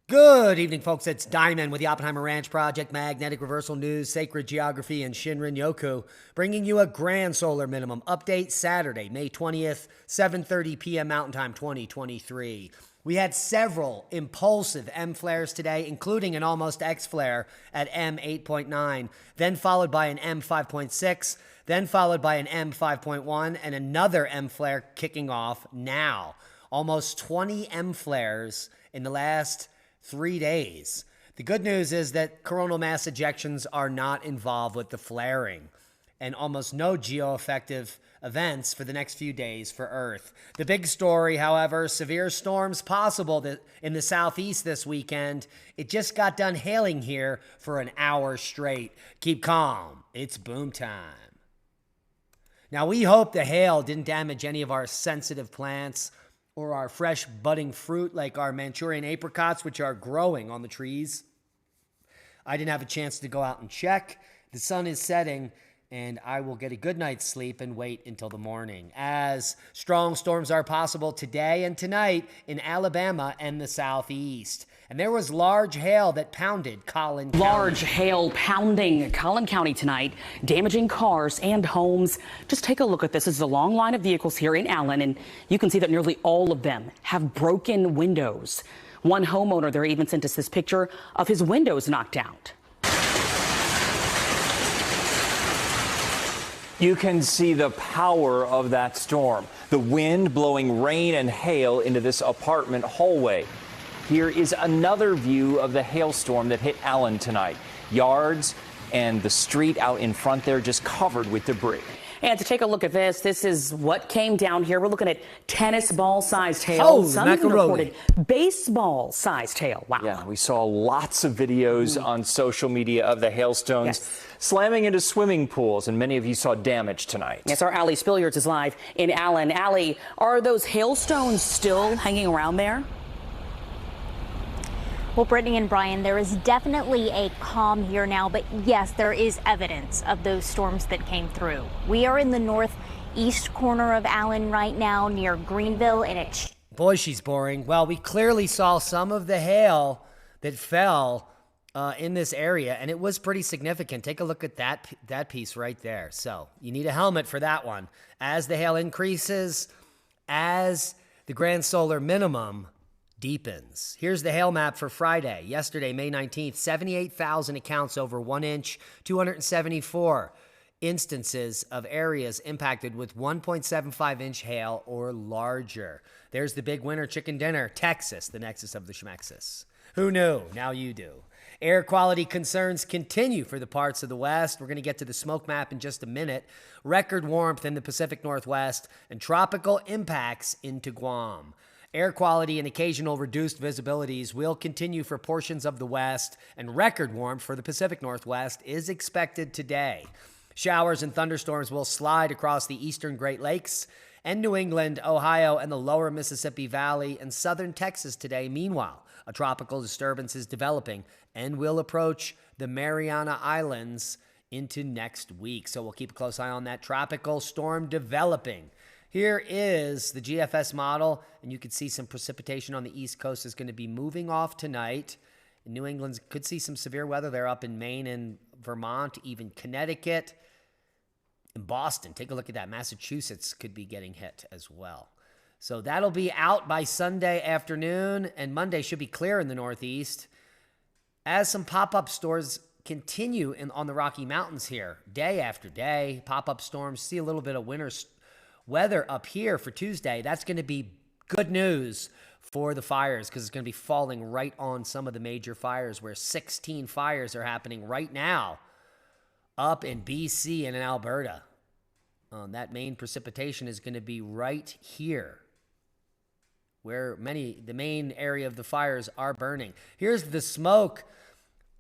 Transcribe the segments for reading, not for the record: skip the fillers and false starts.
Good evening, folks. It's Diamond with the Oppenheimer Ranch Project, Magnetic Reversal News, Sacred Geography, and Shinrin Yoku, bringing you a grand solar minimum update Saturday, May 20th, 7:30 p.m. Mountain Time 2023. We had several impulsive M flares today, including an almost X flare at M8.9, then followed by an M5.6, then followed by an M5.1, and another M flare kicking off now. Almost 20 M flares in the last 3 days. The good news is that coronal mass ejections are not involved with the flaring, and almost no geoaffective events for the next few days for Earth. The big story, however, severe storms possible in the southeast this weekend. It just got done hailing here for an hour straight. Keep calm. It's boom time. Now, we hope the hail didn't damage any of our sensitive plants or our fresh budding fruit like our Manchurian apricots, which are growing on the trees. I didn't have a chance to go out and check. The sun is setting, and I will get a good night's sleep and wait until the morning, as strong storms are possible today and tonight in Alabama and the southeast. And there was large hail that pounded Collin County. Large hail pounding Collin County tonight, damaging cars and homes. Just take a look at this. This is a long line of vehicles here in Allen, and you can see that nearly all of them have broken windows. One homeowner there even sent us this picture of his windows knocked out. You can see the power of that storm. The wind blowing rain and hail into this apartment hallway. Here is another view of the hailstorm that hit Allen tonight. Yards and the street out in front there just covered with debris. And to take a look at this, this is what came down here. We're looking at tennis ball-sized hail. Holy Some even macaroni. reported baseball-sized hail. Wow. Yeah, we saw lots of videos on social media of the hailstones slamming into swimming pools, and many of you saw damage tonight. Yes, our Allie Spilliards is live in Allen. Allie, are those hailstones still hanging around there? Well, Brittany and Brian, there is definitely a calm here now, but yes, there is evidence of those storms that came through. We are in the northeast corner of Allen right now near Greenville, and it's... Boy, she's boring. Well, we clearly saw some of the hail that fell in this area, and it was pretty significant. Take a look at that piece right there. So you need a helmet for that one. As the hail increases, as the grand solar minimum deepens. Here's the hail map for Friday. Yesterday, May 19th, 78,000 accounts over 1 inch, 274 instances of areas impacted with 1.75 inch hail or larger. There's the big winter chicken dinner, Texas, the nexus of the schmexus. Who knew? Now you do. Air quality concerns continue for the parts of the West. We're going to get to the smoke map in just a minute. Record warmth in the Pacific Northwest and tropical impacts into Guam. Air quality and occasional reduced visibilities will continue for portions of the West, and record warmth for the Pacific Northwest is expected today. Showers and thunderstorms will slide across the eastern Great Lakes and New England, Ohio, and the lower Mississippi Valley and southern Texas today. Meanwhile, a tropical disturbance is developing and will approach the Mariana Islands into next week. So we'll keep a close eye on that tropical storm developing. Here is the GFS model, and you can see some precipitation on the East Coast is going to be moving off tonight. New England could see some severe weather there up in Maine and Vermont, even Connecticut and Boston. Take a look at that. Massachusetts could be getting hit as well. So that'll be out by Sunday afternoon, and Monday should be clear in the Northeast. As some pop-up stores continue on the Rocky Mountains here, day after day, pop-up storms, see a little bit of winter weather up here for Tuesday. That's going to be good news for the fires because it's going to be falling right on some of the major fires where 16 fires are happening right now up in BC and in Alberta. That main precipitation is going to be right here where the main area of the fires are burning. Here's the smoke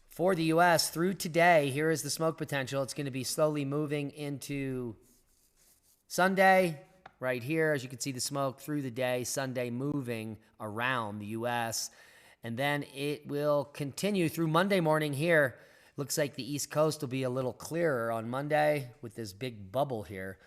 for the U.S. through today. Here is the smoke potential. It's going to be slowly moving into Sunday, right here, as you can see the smoke through the day, Sunday moving around the U.S., and then it will continue through Monday morning here. Looks like the East Coast will be a little clearer on Monday with this big bubble here,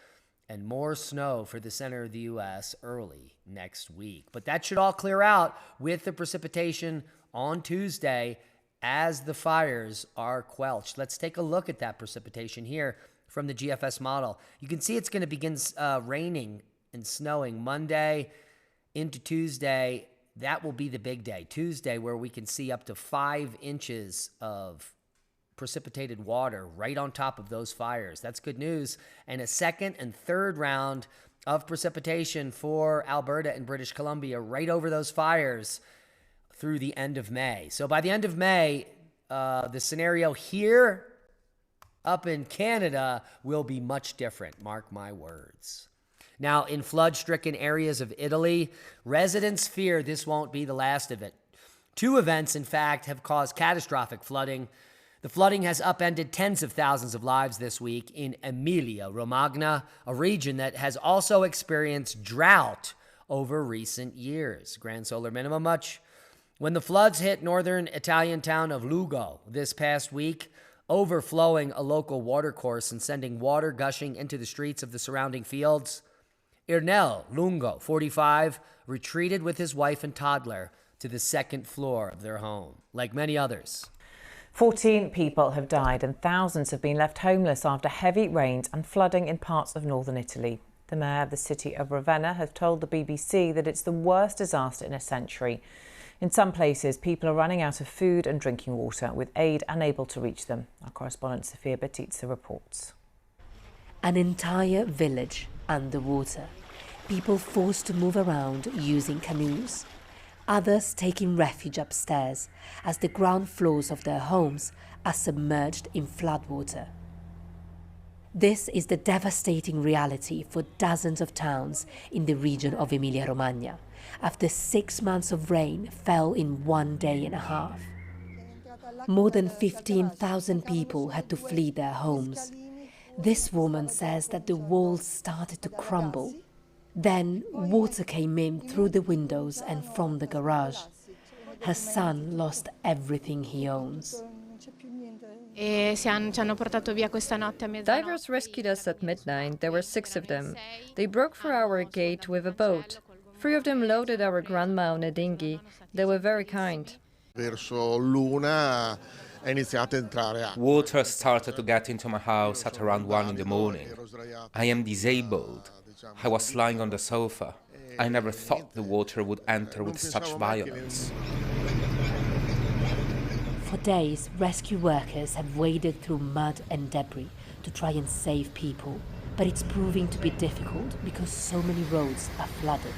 and more snow for the center of the U.S. early next week. But that should all clear out with the precipitation on Tuesday as the fires are quelched. Let's take a look at that precipitation here from the GFS model. You can see it's going to begin raining and snowing Monday into Tuesday. That will be the big day, Tuesday, where we can see up to 5 inches of precipitated water right on top of those fires. That's good news. And a second and third round of precipitation for Alberta and British Columbia right over those fires through the end of May. So by the end of May, the scenario here up in Canada will be much different. Mark my words. Now, in flood-stricken areas of Italy, residents fear this won't be the last of it. 2 events, in fact, have caused catastrophic flooding. The flooding has upended tens of thousands of lives this week in Emilia-Romagna, a region that has also experienced drought over recent years. Grand solar minimum much. When the floods hit northern Italian town of Lugo this past week, overflowing a local watercourse and sending water gushing into the streets of the surrounding fields, Irnel Lungo, 45, retreated with his wife and toddler to the 2nd floor of their home. Like many others, 14 people have died and thousands have been left homeless after heavy rains and flooding in parts of northern Italy. The mayor of the city of Ravenna has told the BBC that it's the worst disaster in a century. In some places, people are running out of food and drinking water, with aid unable to reach them. Our correspondent Sofia Batizza reports. An entire village underwater. People forced to move around using canoes. Others taking refuge upstairs as the ground floors of their homes are submerged in floodwater. This is the devastating reality for dozens of towns in the region of Emilia-Romagna after 6 months of rain fell in 1 day and a half. More than 15,000 people had to flee their homes. This woman says that the walls started to crumble. Then water came in through the windows and from the garage. Her son lost everything he owns. Divers rescued us at midnight. There were 6 of them. They broke through our gate with a boat. 3 of them loaded our grandma on a dinghy. They were very kind. Water started to get into my house at around 1 in the morning. I am disabled. I was lying on the sofa. I never thought the water would enter with such violence. For days, rescue workers have waded through mud and debris to try and save people. But it's proving to be difficult because so many roads are flooded.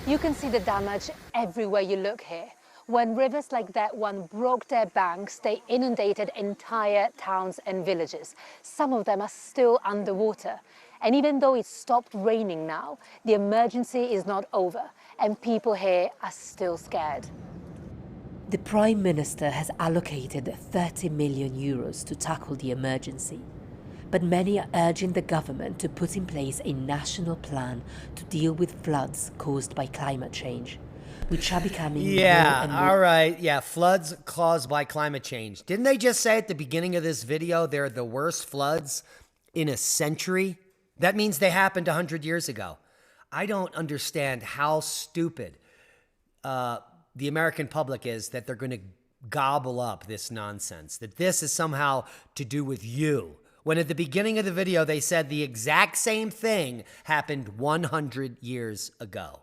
You can see the damage everywhere you look here. When rivers like that one broke their banks, they inundated entire towns and villages. Some of them are still underwater. And even though it's stopped raining now, the emergency is not over, and people here are still scared. The Prime Minister has allocated 30 million euros to tackle the emergency. But many are urging the government to put in place a national plan to deal with floods caused by climate change, which are becoming more and more... all right. Yeah, floods caused by climate change. Didn't they just say at the beginning of this video they're the worst floods in a century? That means they happened 100 years ago. I don't understand how stupid the American public is that they're going to gobble up this nonsense, that this is somehow to do with you. When at the beginning of the video, they said the exact same thing happened 100 years ago.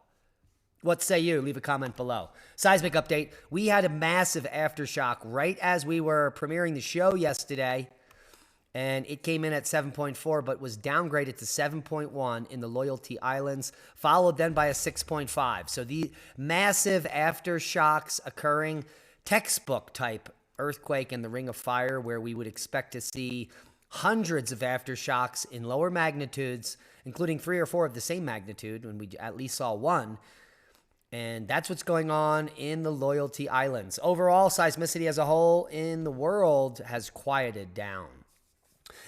What say you? Leave a comment below. Seismic update. We had a massive aftershock right as we were premiering the show yesterday. And it came in at 7.4, but was downgraded to 7.1 in the Loyalty Islands, followed then by a 6.5. So the massive aftershocks occurring, textbook type earthquake in the Ring of Fire, where we would expect to see hundreds of aftershocks in lower magnitudes, including 3 or 4 of the same magnitude, when we at least saw 1. And that's what's going on in the Loyalty Islands. Overall, seismicity as a whole in the world has quieted down,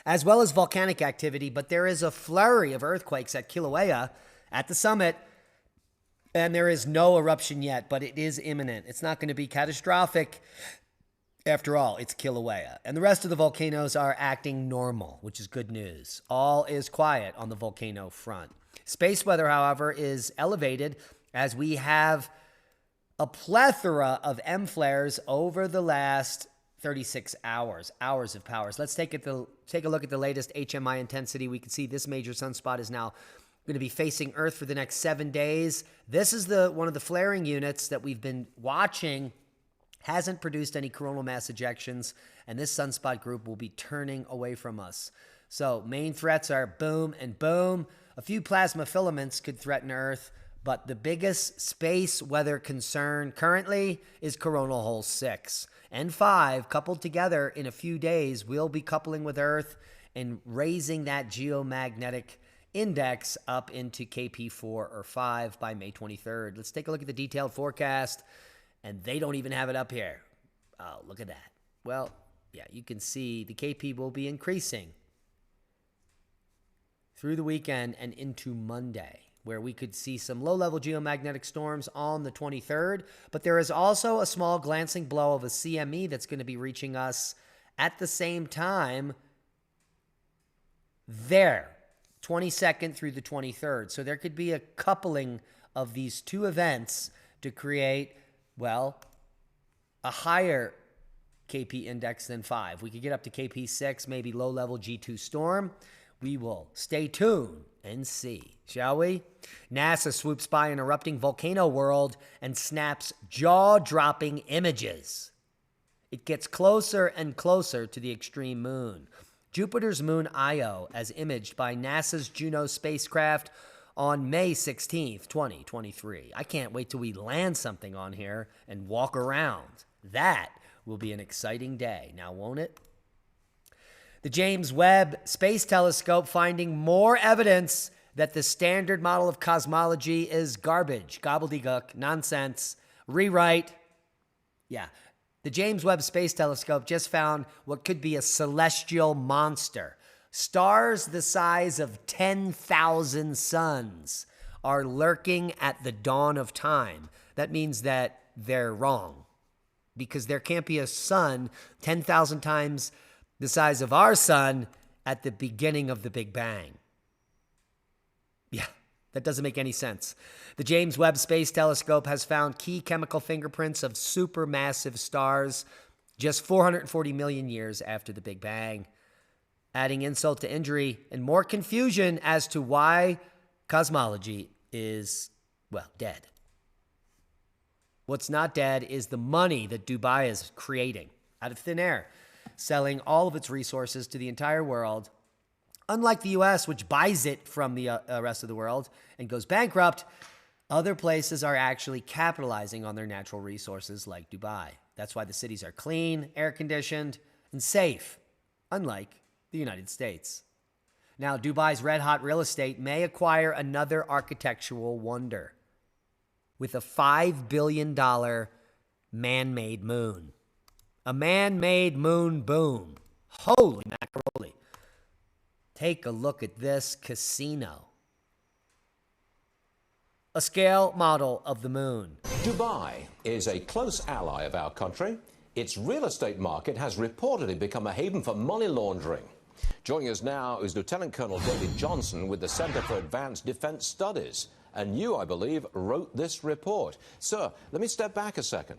as well as volcanic activity, but there is a flurry of earthquakes at Kilauea at the summit, and there is no eruption yet, but it is imminent. It's not going to be catastrophic. After all, it's Kilauea. And the rest of the volcanoes are acting normal, which is good news. All is quiet on the volcano front. Space weather, however, is elevated as we have a plethora of M flares over the last 36 hours of powers. Let's take a look at the latest HMI intensity. We can see this major sunspot is now going to be facing Earth for the next 7 days. This is one of the flaring units that we've been watching. Hasn't produced any coronal mass ejections, and this sunspot group will be turning away from us. So main threats are boom and boom. A few plasma filaments could threaten Earth, but the biggest space weather concern currently is coronal hole 6 and 5 coupled together in a few days will be coupling with Earth and raising that geomagnetic index up into KP4 or 5 by May 23rd. Let's take a look at the detailed forecast, and they don't even have it up here. Oh, look at that. Well, yeah, you can see the KP will be increasing through the weekend and into Monday, where we could see some low-level geomagnetic storms on the 23rd. But there is also a small glancing blow of a CME that's going to be reaching us at the same time there, 22nd through the 23rd. So there could be a coupling of these two events to create, well, a higher KP index than 5. We could get up to KP6, maybe low-level G2 storm. We will stay tuned and see, shall we? NASA swoops by an erupting volcano world and snaps jaw-dropping images. It gets closer and closer to the extreme moon. Jupiter's moon Io, as imaged by NASA's Juno spacecraft on May 16th, 2023. I can't wait till we land something on here and walk around. That will be an exciting day, now won't it? The James Webb Space Telescope finding more evidence that the standard model of cosmology is garbage, gobbledygook, nonsense, rewrite. Yeah, the James Webb Space Telescope just found what could be a celestial monster. Stars the size of 10,000 suns are lurking at the dawn of time. That means that they're wrong, because there can't be a sun 10,000 times the size of our sun at the beginning of the Big Bang. Yeah, that doesn't make any sense. The James Webb Space Telescope has found key chemical fingerprints of supermassive stars just 440 million years after the Big Bang, adding insult to injury and more confusion as to why cosmology is, well, dead. What's not dead is the money that Dubai is creating out of thin air, selling all of its resources to the entire world. Unlike the U.S., which buys it from the rest of the world and goes bankrupt, other places are actually capitalizing on their natural resources like Dubai. That's why the cities are clean, air-conditioned, and safe, unlike the United States. Now, Dubai's red-hot real estate may acquire another architectural wonder with a $5 billion man-made moon. A man-made moon boom. Holy macaroni. Take a look at this casino. A scale model of the moon. Dubai is a close ally of our country. Its real estate market has reportedly become a haven for money laundering. Joining us now is Lieutenant Colonel David Johnson with the Center for Advanced Defense Studies. And you, I believe, wrote this report. Sir, let me step back a second.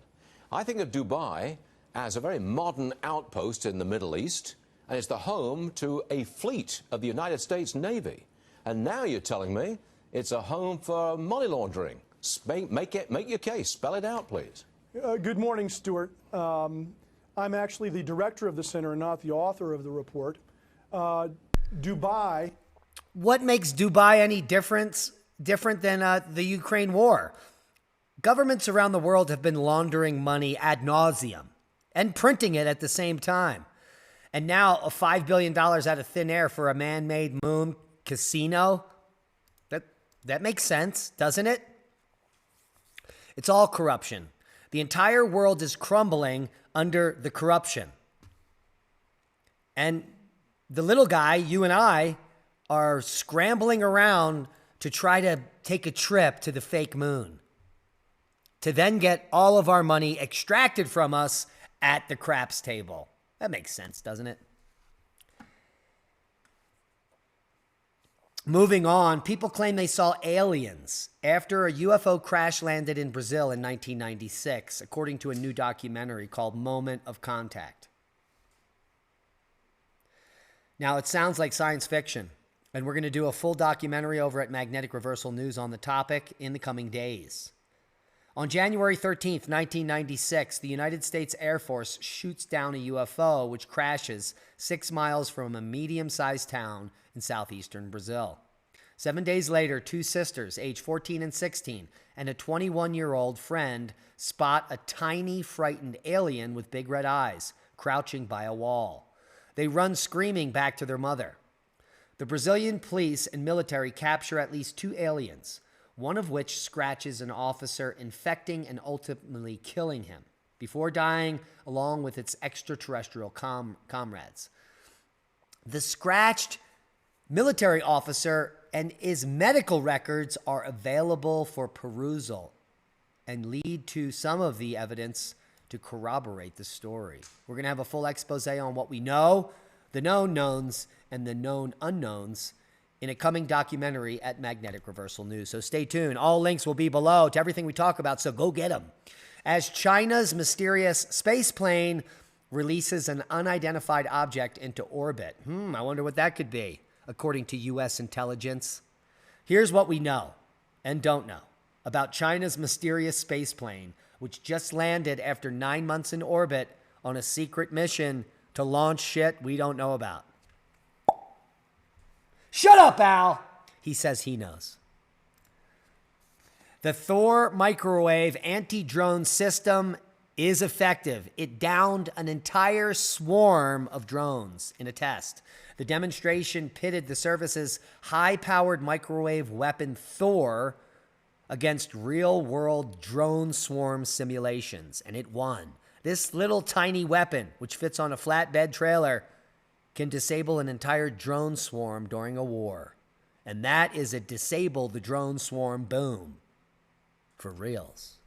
I think of Dubai as a very modern outpost in the Middle East, and it's the home to a fleet of the United States Navy. And now you're telling me it's a home for money laundering. Make your case. Spell it out, please. Good morning, Stuart. I'm actually the director of the center, not the author of the report. Dubai. What makes Dubai any different than the Ukraine war? Governments around the world have been laundering money ad nauseum and printing it at the same time. And now a $5 billion out of thin air for a man-made moon casino? That makes sense, doesn't it? It's all corruption. The entire world is crumbling under the corruption. And the little guy, you and I, are scrambling around to try to take a trip to the fake moon, to then get all of our money extracted from us at the craps table. That makes sense, doesn't it? Moving on, people claim they saw aliens after a UFO crash landed in Brazil in 1996, according to a new documentary called Moment of Contact. Now, it sounds like science fiction, and we're going to do a full documentary over at Magnetic Reversal News on the topic in the coming days. On January 13th, 1996, the United States Air Force shoots down a UFO which crashes 6 miles from a medium-sized town in southeastern Brazil. 7 days later, 2 sisters, aged 14 and 16, and a 21-year-old friend spot a tiny, frightened alien with big red eyes crouching by a wall. They run screaming back to their mother. The Brazilian police and military capture at least 2 aliens, one of which scratches an officer, infecting and ultimately killing him before dying along with its extraterrestrial comrades. The scratched military officer and his medical records are available for perusal and lead to some of the evidence to corroborate the story. We're going to have a full expose on what we know, the known knowns, and the known unknowns in a coming documentary at Magnetic Reversal News. So stay tuned. All links will be below to everything we talk about, so go get them. As China's mysterious space plane releases an unidentified object into orbit. I wonder what that could be, according to U.S. intelligence. Here's what we know and don't know about China's mysterious space plane, which just landed after 9 months in orbit on a secret mission to launch shit we don't know about. Shut up, Al! He says he knows. The Thor microwave anti-drone system is effective. It downed an entire swarm of drones in a test. The demonstration pitted the service's high-powered microwave weapon Thor against real-world drone swarm simulations, and it won. This little tiny weapon, which fits on a flatbed trailer, can disable an entire drone swarm during a war. And that is a disable the drone swarm boom. For reals.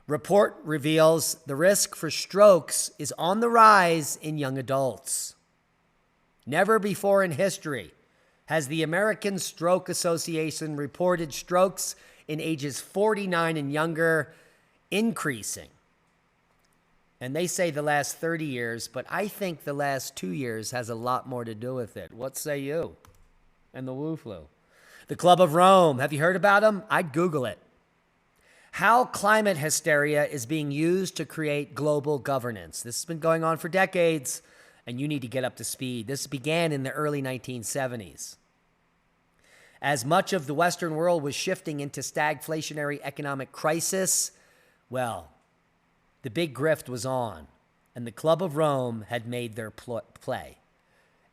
Report reveals the risk for strokes is on the rise in young adults. Never before in history has the American Stroke Association reported strokes in ages 49 and younger increasing. And they say the last 30 years, but I think the last 2 years has a lot more to do with it. What say you? And the Wu flu. The Club of Rome. Have you heard about them? I'd Google it. How climate hysteria is being used to create global governance. This has been going on for decades, and you need to get up to speed. This began in the early 1970s. As much of the Western world was shifting into stagflationary economic crisis, well, the big grift was on, and the Club of Rome had made their play.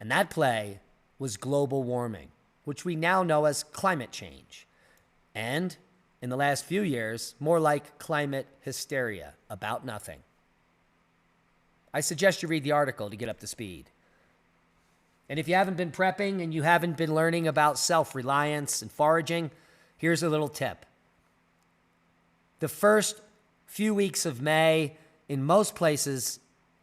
And that play was global warming, which we now know as climate change. And in the last few years, more like climate hysteria about nothing. I suggest you read the article to get up to speed. And if you haven't been prepping and you haven't been learning about self-reliance and foraging, here's a little tip. The first few weeks of May, in most places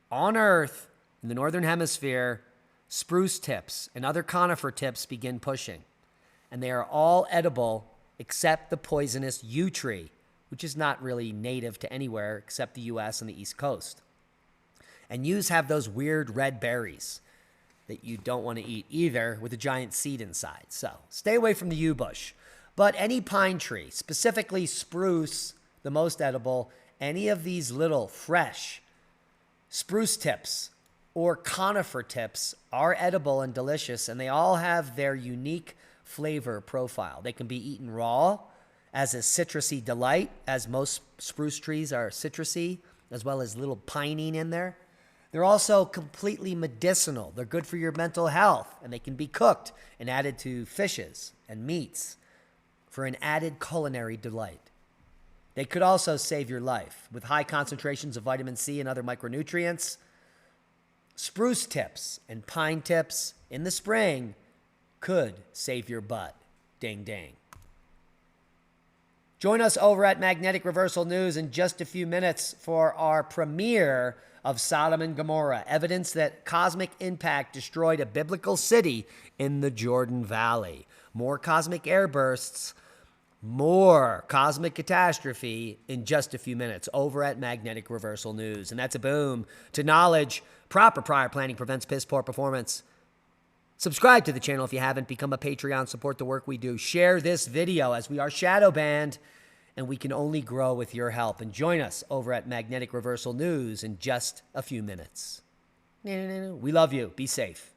on Earth, in the Northern Hemisphere, spruce tips and other conifer tips begin pushing. And they are all edible except the poisonous yew tree, which is not really native to anywhere except the U.S. and the East Coast. And yews have those weird red berries that you don't want to eat either, with a giant seed inside. So stay away from the yew bush. But any pine tree, specifically spruce, the most edible, any of these little fresh spruce tips or conifer tips are edible and delicious, and they all have their unique flavor profile. They can be eaten raw as a citrusy delight, as most spruce trees are citrusy, as well as little pinene in there. They're also completely medicinal. They're good for your mental health, and they can be cooked and added to fishes and meats for an added culinary delight. They could also save your life with high concentrations of vitamin C and other micronutrients. Spruce tips and pine tips in the spring could save your butt. Ding, ding. Join us over at Magnetic Reversal News in just a few minutes for our premiere of Sodom and Gomorrah, evidence that cosmic impact destroyed a biblical city in the Jordan Valley. More cosmic airbursts, more cosmic catastrophe in just a few minutes over at Magnetic Reversal News. And that's a boom to knowledge. Proper prior planning prevents piss poor performance. Subscribe to the channel if you haven't. Become a Patreon. Support the work we do. Share this video as we are shadow banned, and we can only grow with your help. And join us over at Magnetic Reversal News in just a few minutes. We love you. Be safe.